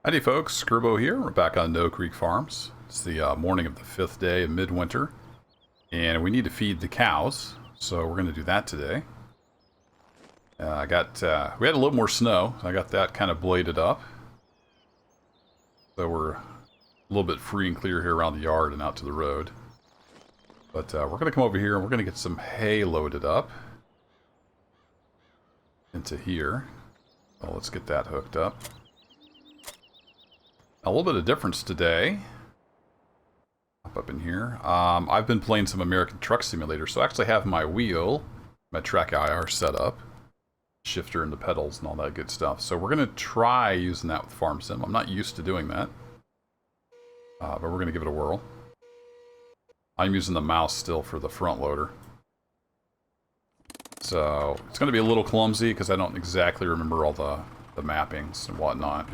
Howdy folks, Scribo here. We're back on No Creek Farms. It's the morning of the 5th day of midwinter, and we need to feed the cows, so we're going to do that today. We had a little more snow, so I got that kind of bladed up. So we're a little bit free and clear here around the yard and out to the road. But we're going to come over here and we're going to get some hay loaded up into here. Well, let's get that hooked up. A little bit of difference today. Up in here. I've been playing some American Truck Simulator, so I actually have my wheel, my track IR set up, shifter and the pedals and all that good stuff. So we're going to try using that with Farm Sim. I'm not used to doing that, but we're going to give it a whirl. I'm using the mouse still for the front loader. So it's going to be a little clumsy because I don't exactly remember all the mappings and whatnot.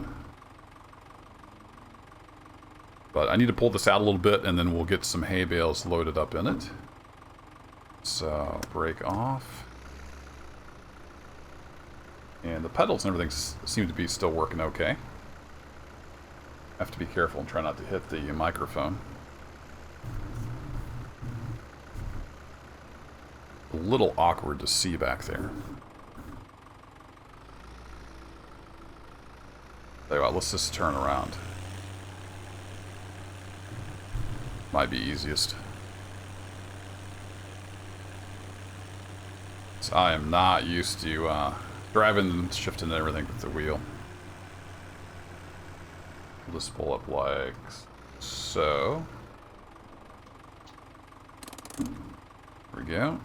But I need to pull this out a little bit, and then we'll get some hay bales loaded up in it. So, break off. And the pedals and everything seem to be still working okay. Have to be careful and try not to hit the microphone. A little awkward to see back there. There you go, let's just turn around. Might be easiest. So I am not used to driving and shifting everything with the wheel. We'll just pull up like so. There we go.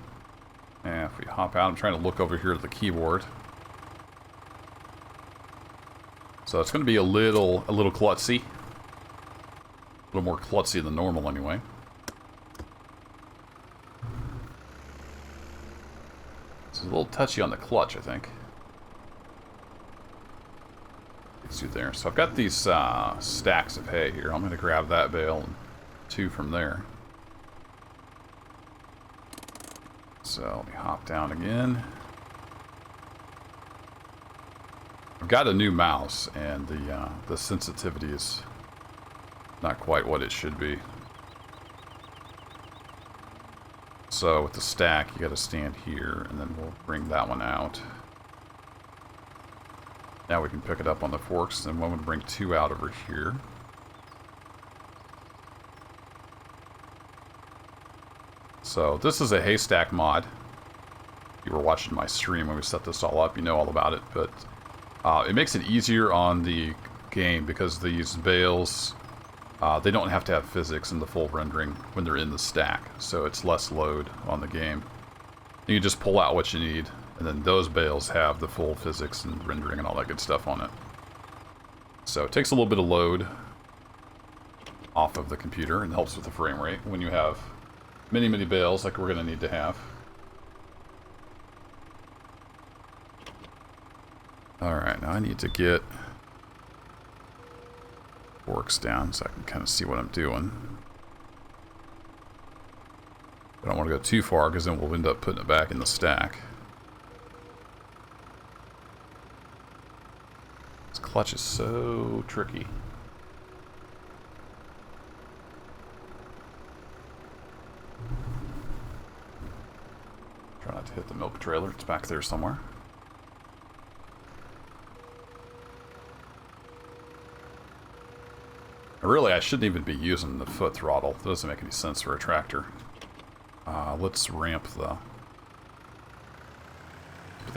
And if we hop out, I'm trying to look over here at the keyboard. So it's going to be a little klutzy. A little more klutzy than normal anyway. It's a little touchy on the clutch, I think. Gets you there. So I've got these stacks of hay here. I'm going to grab that bale and two from there. So let me hop down again. I've got a new mouse, and the sensitivity is not quite what it should be. So with the stack, you got to stand here, and then we'll bring that one out. Now we can pick it up on the forks, and then we'll bring two out over here. So this is a haystack mod. If you were watching my stream when we set this all up, you know all about it, but it makes it easier on the game because these bales, they don't have to have physics in the full rendering when they're in the stack, so it's less load on the game. You just pull out what you need, and then those bales have the full physics and rendering and all that good stuff on it. So it takes a little bit of load off of the computer and helps with the frame rate when you have many bales like we're going to need to have. Alright, now I need to get forks down so I can kind of see what I'm doing. I don't want to go too far because then we'll end up putting it back in the stack. This clutch is so tricky. Try not to hit the milk trailer, it's back there somewhere. Really, I shouldn't even be using the foot throttle. That doesn't make any sense for a tractor. Let's ramp the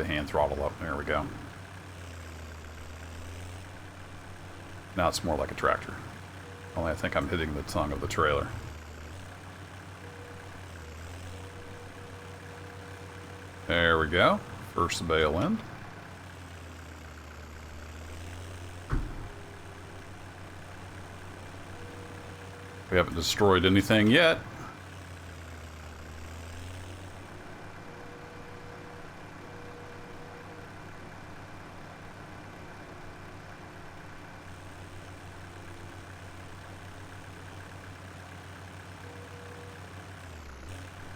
hand throttle up. There we go. Now it's more like a tractor. Only I think I'm hitting the tongue of the trailer. There we go. First bale in. We haven't destroyed anything yet.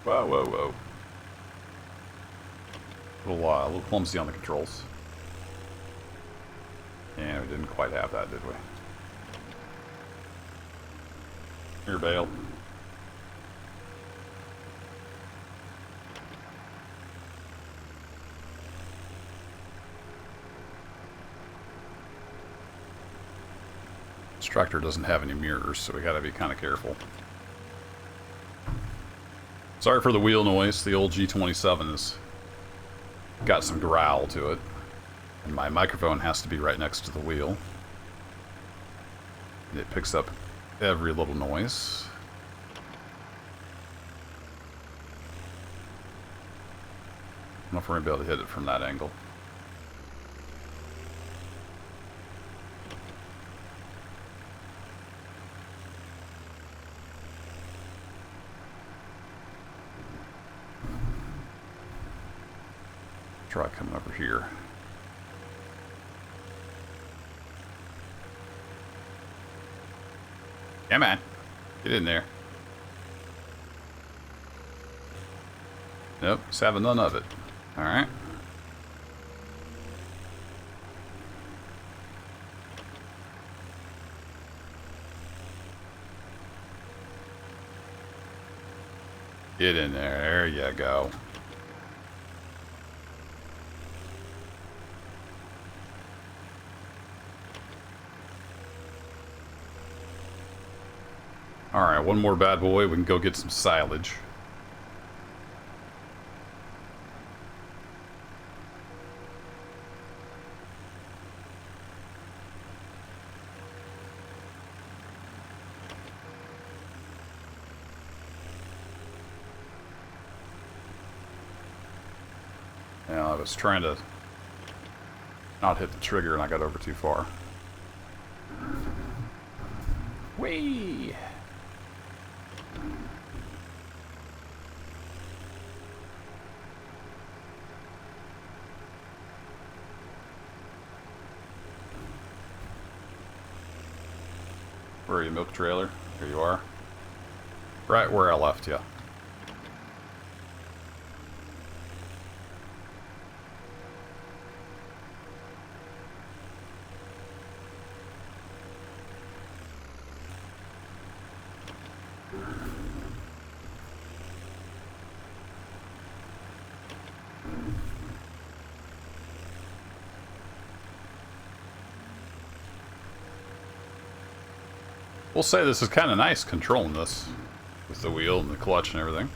Whoa. A little clumsy on the controls. And we didn't quite have that, did we? Here, Bale. This tractor doesn't have any mirrors, so we gotta be kind of careful. Sorry for the wheel noise. The old G27 has got some growl to it. And my microphone has to be right next to the wheel. And it picks up every little noise. I don't know if we're going to be able to hit it from that angle. Try coming over here. Come on. Get in there. Nope, just having none of it. Alright. Get in there. There you go. Alright, one more bad boy. We can go get some silage. Yeah, I was trying to not hit the trigger and I got over too far. Whee! Where are you, milk trailer? Here you are. Right where I left you. We'll say this is kind of nice controlling this with the wheel and the clutch and everything.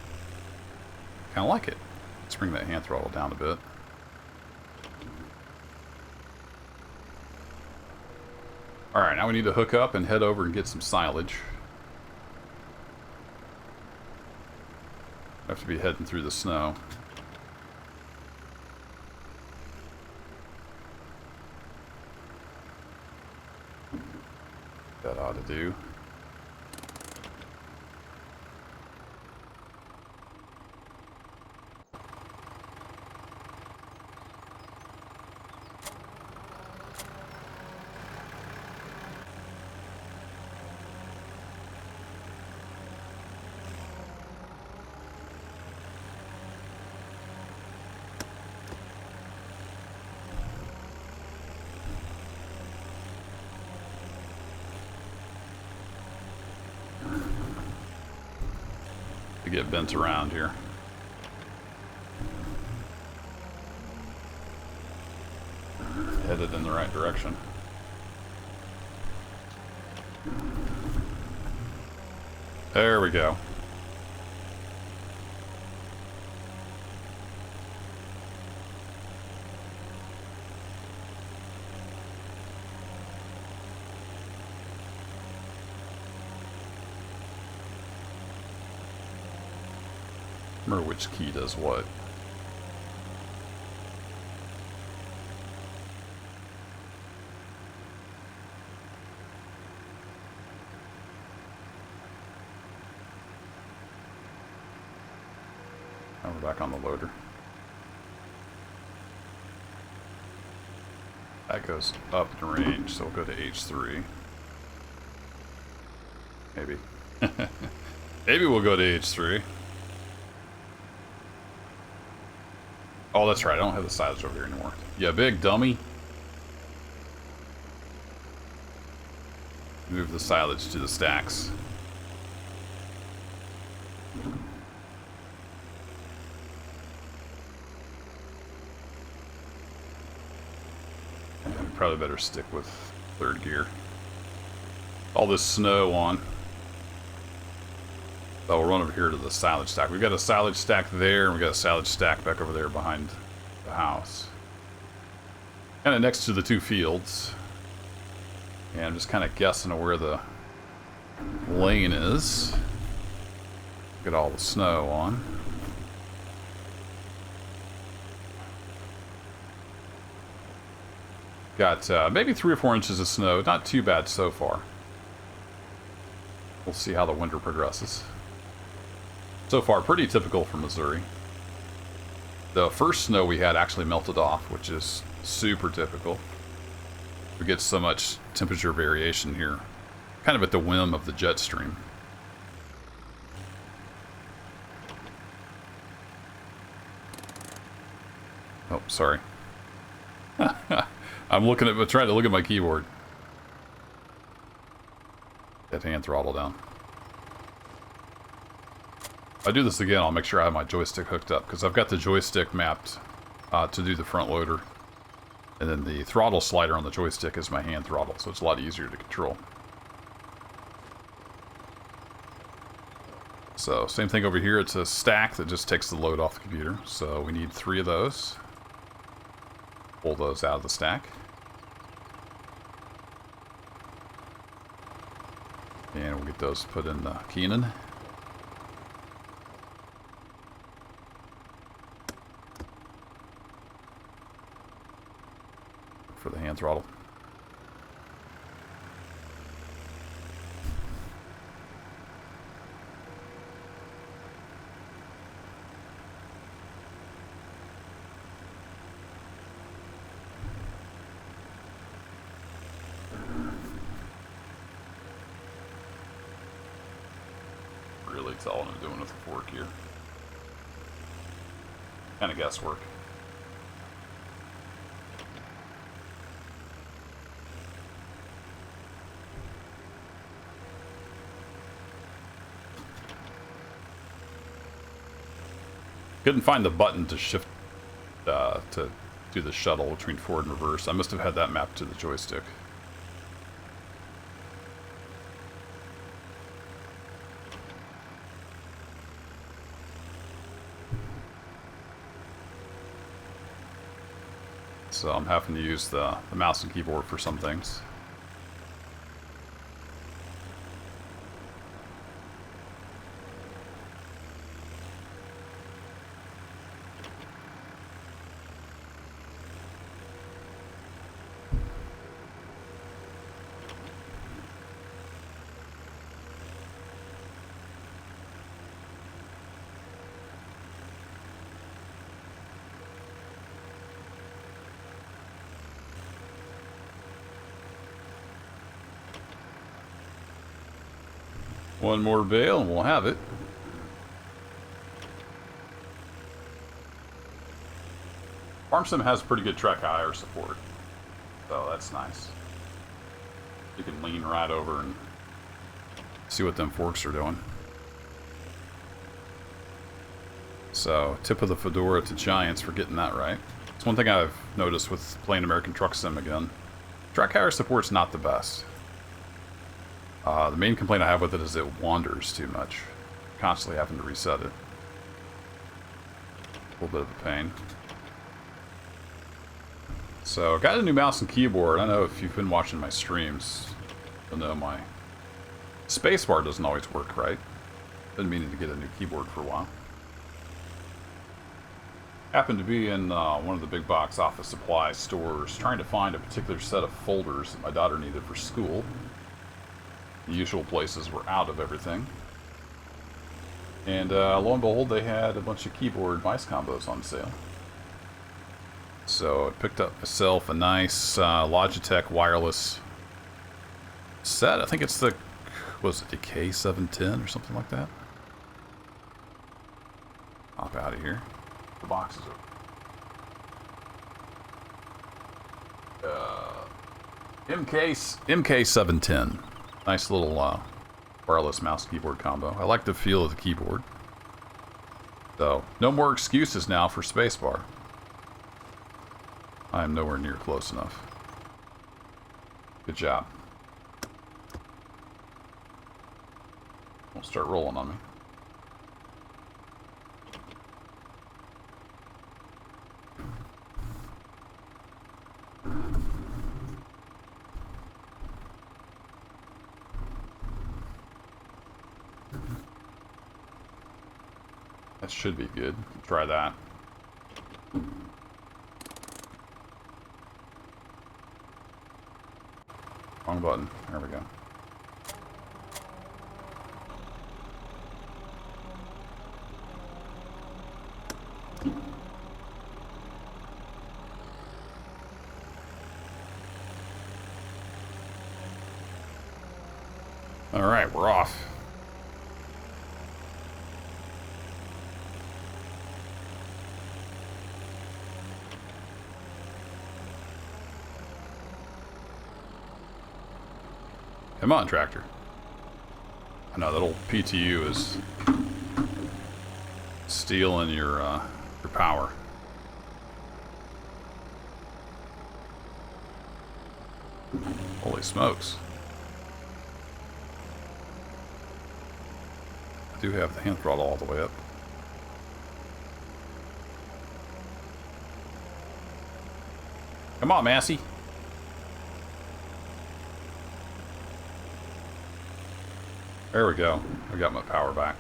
Kind of like it. Let's bring that hand throttle down a bit. Alright, now we need to hook up and head over and get some silage. Have to be heading through the snow. That ought to do. To get bent around here. Headed in the right direction. There we go. Remember which key does what. Now we're back on the loader. That goes up in range, so we'll go to H3. Maybe. Maybe we'll go to H3. Oh, that's right. I don't have the silage over here anymore. Yeah, big dummy. Move the silage to the stacks. probably better stick with third gear. All this snow on. So we'll run over here to the silage stack. We've got a silage stack there, and we've got a silage stack back over there behind the house. Kind of next to the two fields. And I'm just kind of guessing where the lane is. Get all the snow on. Got maybe 3 or 4 inches of snow. Not too bad so far. We'll see how the winter progresses. So far, pretty typical for Missouri. The first snow we had actually melted off, which is super typical. We get so much temperature variation here. Kind of at the whim of the jet stream. Oh, sorry. I'm trying to look at my keyboard. Get hand throttle down. If I do this again, I'll make sure I have my joystick hooked up, because I've got the joystick mapped to do the front loader. And then the throttle slider on the joystick is my hand throttle, so it's a lot easier to control. So, same thing over here. It's a stack that just takes the load off the computer. So, we need 3 of those. Pull those out of the stack. And we'll get those put in the Keenan. For the hand throttle. Really telling I'm doing with the fork here. Kind of guesswork. Couldn't find the button to shift, to do the shuttle between forward and reverse. I must have had that mapped to the joystick. So I'm having to use the mouse and keyboard for some things. One more bale and we'll have it. Farm Sim has pretty good track IR support, so that's nice. You can lean right over and see what them forks are doing. So, tip of the fedora to Giants for getting that right. It's one thing I've noticed with playing American Truck Sim again. Track IR support's not the best. The main complaint I have with it is it wanders too much. Constantly having to reset it. A little bit of a pain. So, got a new mouse and keyboard. I know if you've been watching my streams, you'll know my spacebar doesn't always work right. Been meaning to get a new keyboard for a while. Happened to be in one of the big box office supply stores trying to find a particular set of folders that my daughter needed for school. The usual places were out of everything. And lo and behold, they had a bunch of keyboard mice combos on sale. So I picked up myself a nice Logitech wireless set. I think it's the, was it the FS17 or something like that? Hop out of here. The box is open. MK710. Nice little wireless mouse keyboard combo. I like the feel of the keyboard. So, no more excuses now for spacebar. I am nowhere near close enough. Good job. Won't start rolling on me. That should be good. Try that. Wrong button. There we go. All right, we're off. Come on, tractor. I know that old PTU is stealing your power. Holy smokes. I do have the hand throttle all the way up. Come on, Massey. There we go. I got my power back.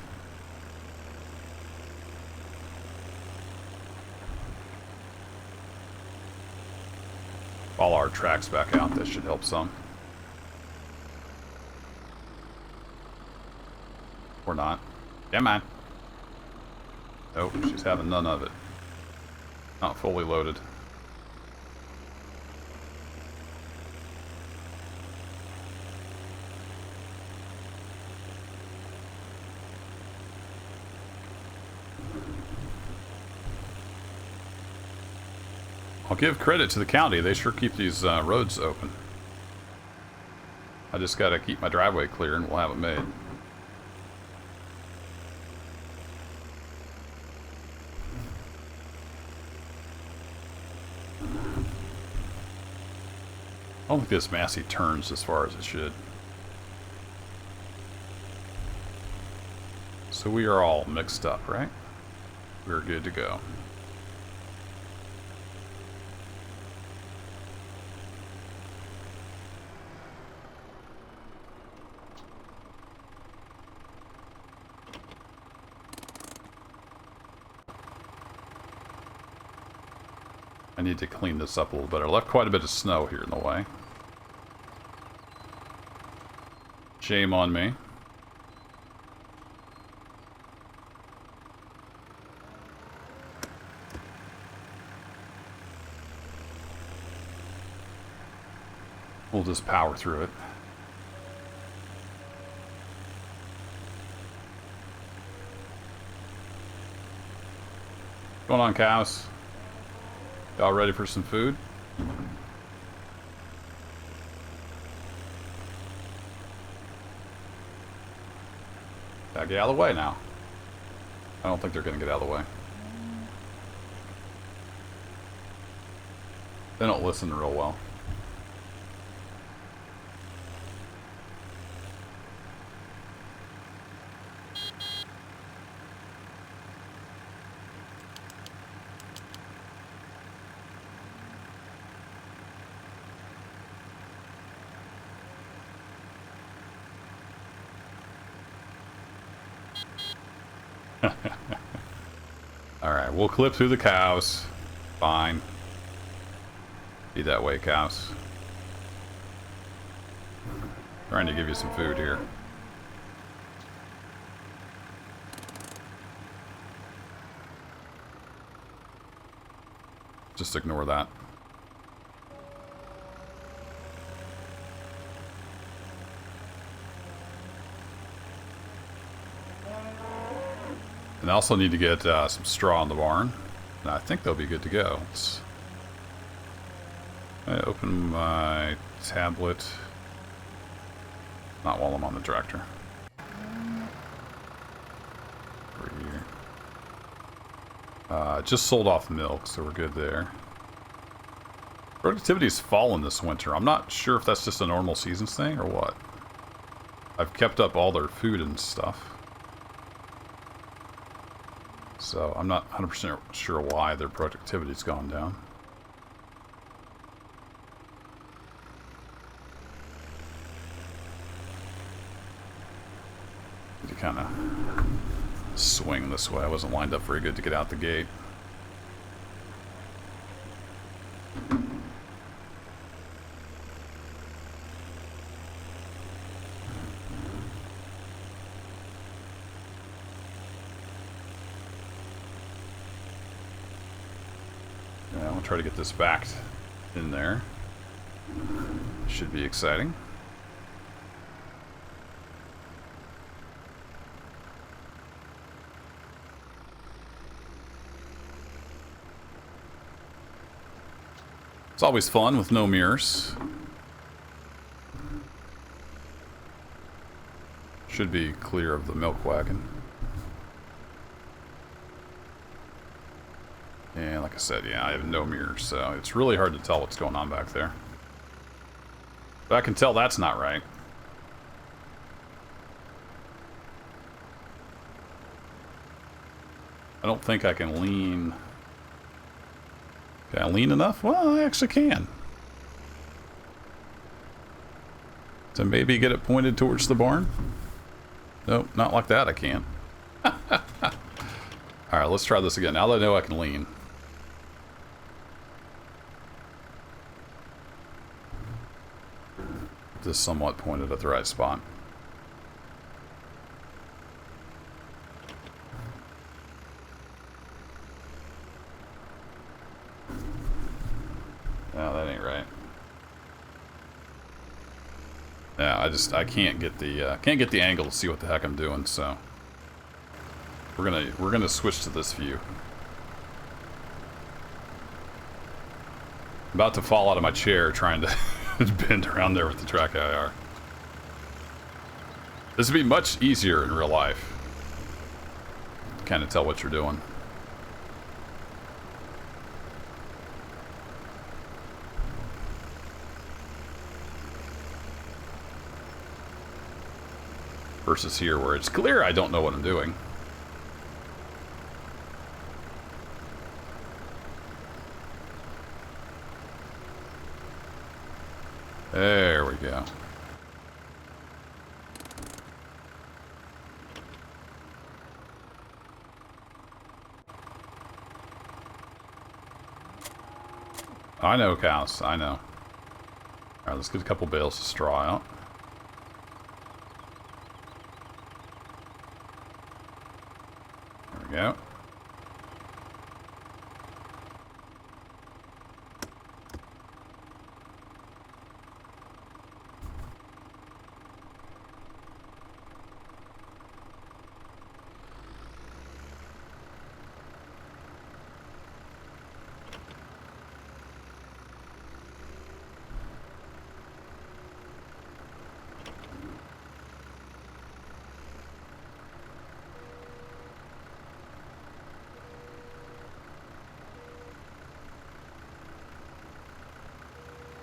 Follow our tracks back out. That should help some. Or not. Come on. Nope, she's having none of it. Not fully loaded. I'll give credit to the county. They sure keep these roads open. I just gotta keep my driveway clear and we'll have it made. I don't think this Massey turns as far as it should. So we are all mixed up, right? We're good to go. I need to clean this up a little bit. I left quite a bit of snow here in the way. Shame on me. We'll just power through it. What's going on, cows? Y'all ready for some food? Gotta get out of the way now. I don't think they're gonna get out of the way. They don't listen real well. Alright, we'll clip through the cows. Fine. Be that way, cows. Trying to give you some food here. Just ignore that. And I also need to get some straw in the barn. And I think they'll be good to go. I open my tablet. Not while I'm on the tractor. Over here. Just sold off milk, so we're good there. Productivity's fallen this winter. I'm not sure if that's just a normal seasons thing or what. I've kept up all their food and stuff. So I'm not 100% sure why their productivity's gone down. Need to kind of swing this way. I wasn't lined up very good to get out the gate. Try to get this back in there. Should be exciting. It's always fun with no mirrors. Should be clear of the milk wagon. And like I said, yeah, I have no mirrors, so it's really hard to tell what's going on back there. But I can tell that's not right. I don't think I can lean. Can I lean enough? Well, I actually can. To maybe get it pointed towards the barn? Nope, not like that I can't. Alright, let's try this again. Now that I know I can lean. This somewhat pointed at the right spot. No, that ain't right. Yeah, I can't get the angle to see what the heck I'm doing, so we're gonna switch to this view. I'm about to fall out of my chair trying to bend around there with the track IR. This would be much easier in real life. Kind of tell what you're doing. Versus here where it's clear I don't know what I'm doing. There we go. I know cows, I know. Alright, let's get a couple bales of straw out. There we go.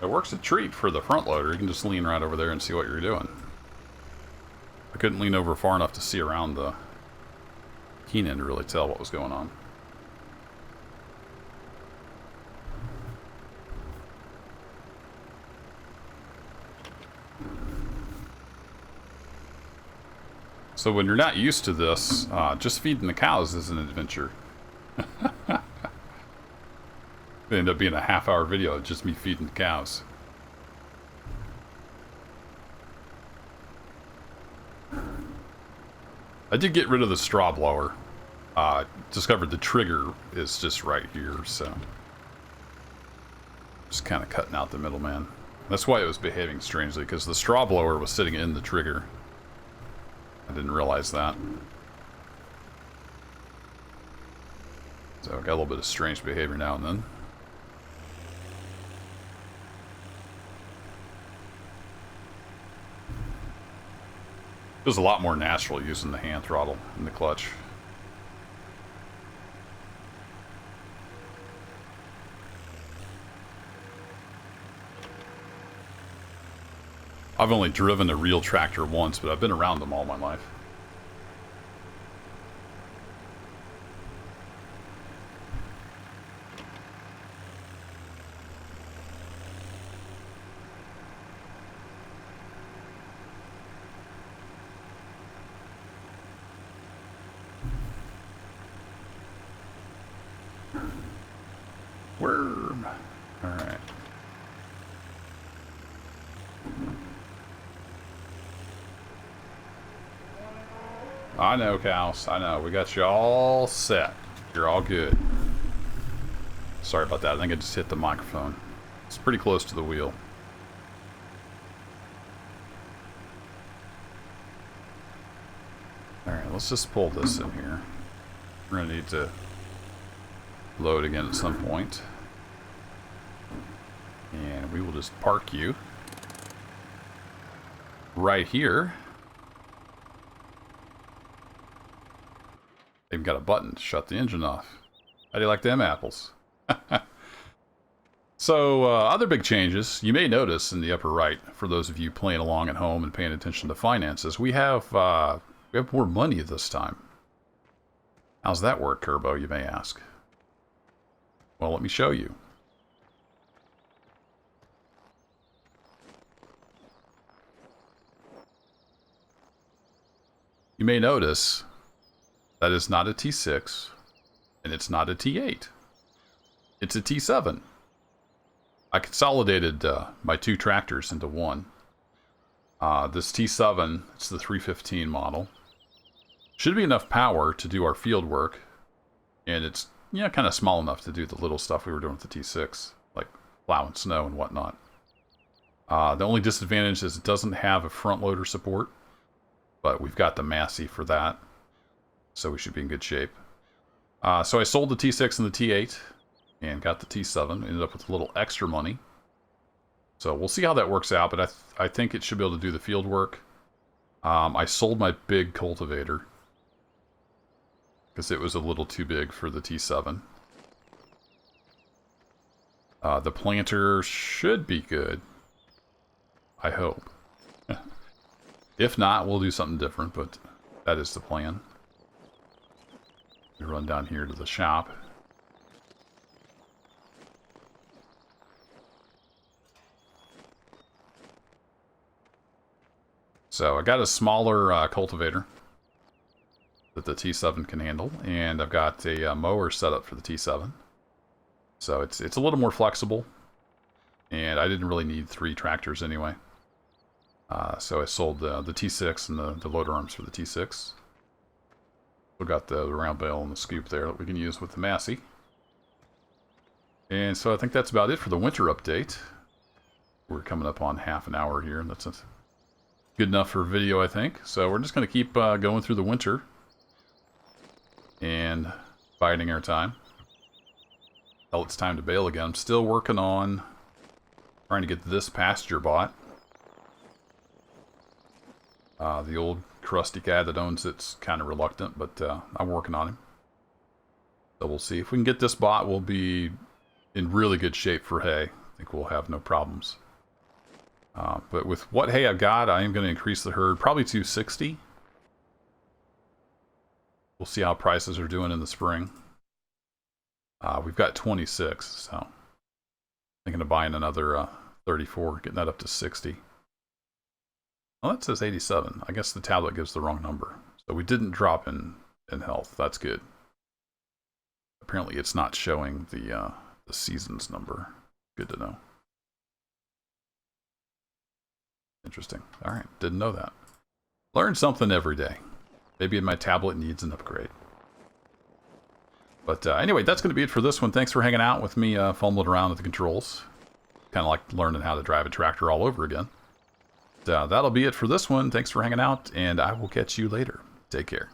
It works a treat for the front loader. You can just lean right over there and see what you're doing. I couldn't lean over far enough to see around the Keenan to really tell what was going on. So when you're not used to this, just feeding the cows is an adventure. It ended up being a half-hour video of just me feeding the cows. I did get rid of the straw blower. Discovered the trigger is just right here, so just kind of cutting out the middleman. That's why it was behaving strangely, because the straw blower was sitting in the trigger. I didn't realize that. So I got a little bit of strange behavior now and then. It was a lot more natural using the hand throttle in the clutch. I've only driven a real tractor once, but I've been around them all my life. Worm. All right. I know, cows. I know. We got you all set. You're all good. Sorry about that. I think I just hit the microphone. It's pretty close to the wheel. Alright, let's just pull this in here. We're going to need to load again at some point. And we will just park you right here. They've got a button to shut the engine off. How do you like them apples? So, other big changes. You may notice in the upper right, for those of you playing along at home and paying attention to finances, we have more money this time. How's that work, Kerbo, you may ask? Well, let me show you. You may notice that is not a T6, and it's not a T8. It's a T7. I consolidated my two tractors into one. This T7, it's the 315 model. Should be enough power to do our field work, and it's kind of small enough to do the little stuff we were doing with the T6, like plowing snow and whatnot. The only disadvantage is it doesn't have a front loader support, but we've got the Massey for that, so we should be in good shape. So I sold the T6 and the T8 and got the T7. Ended up with a little extra money. So we'll see how that works out, but I think it should be able to do the field work. I sold my big cultivator because it was a little too big for the T7. The planter should be good. I hope. If not, we'll do something different, but that is the plan. We run down here to the shop. So I got a smaller cultivator that the T7 can handle, and I've got a mower set up for the T7. So it's a little more flexible, and I didn't really need 3 tractors anyway. So I sold the T6 and the loader arms for the T6. We've got the round bale and the scoop there that we can use with the Massey. And so I think that's about it for the winter update. We're coming up on half an hour here, and that's good enough for video, I think. So we're just going to keep going through the winter and biding our time. Well, it's time to bale again. I'm still working on trying to get this pasture bought. The old crusty guy that owns it's kind of reluctant, but I'm working on him. So we'll see. If we can get this bought, we'll be in really good shape for hay. I think we'll have no problems. But with what hay I've got, I am going to increase the herd probably to 60. We'll see how prices are doing in the spring. We've got 26, so thinking of buying another 34, getting that up to 60. Well, that says 87. I guess the tablet gives the wrong number. So we didn't drop in health. That's good. Apparently it's not showing the seasons number. Good to know. Interesting. All right. Didn't know that. Learn something every day. Maybe my tablet needs an upgrade. But anyway, that's going to be it for this one. Thanks for hanging out with me fumbling around with the controls. Kind of like learning how to drive a tractor all over again. That'll be it for this one. Thanks for hanging out, and I will catch you later. Take care.